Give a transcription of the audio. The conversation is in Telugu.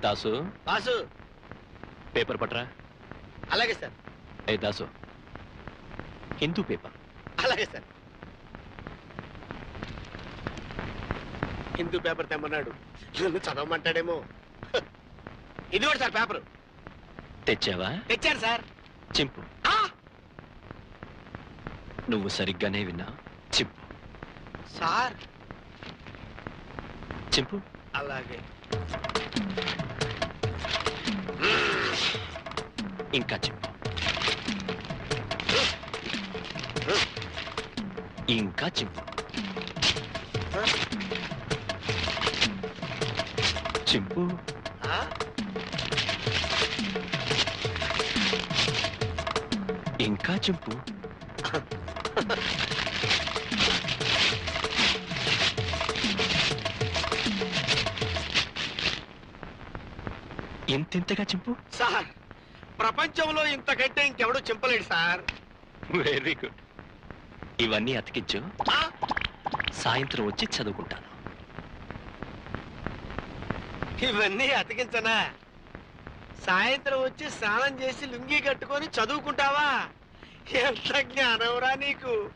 దాసు బాసు. పేపర్ పట్రా. అలాగే సార్. ఏ దాసు, హిందూ పేపర్. అలాగే సార్. హిందూ పేపర్ తెమ్మన్నాడు, నన్ను చదవమంటాడేమో. ఇది కూడా సార్ పేపర్. తెచ్చావా? తెచ్చాను సార్. చింపు. నువ్వు సరిగ్గానే విన్నా. చింపు సార్. చింపు. అలాగే. ఇంకా చింపు. ఇంకా చింపు. చింపు. ఇంకా చింపు. ఇంతింతగా చింపు. సార్, ప్రపంచంలో ఇంతకంటే ఇంకెవడూ చింపలేడు సార్. Very good. ఇవన్నీ అతికించు, సాయంత్రం వచ్చి చదువుకుంటాను. ఇవన్నీ అతికించనా? సాయంత్రం వచ్చి స్నానం చేసి లుంగీ కట్టుకొని చదువుకుంటావా? ఎంత జ్ఞానంరా నీకు.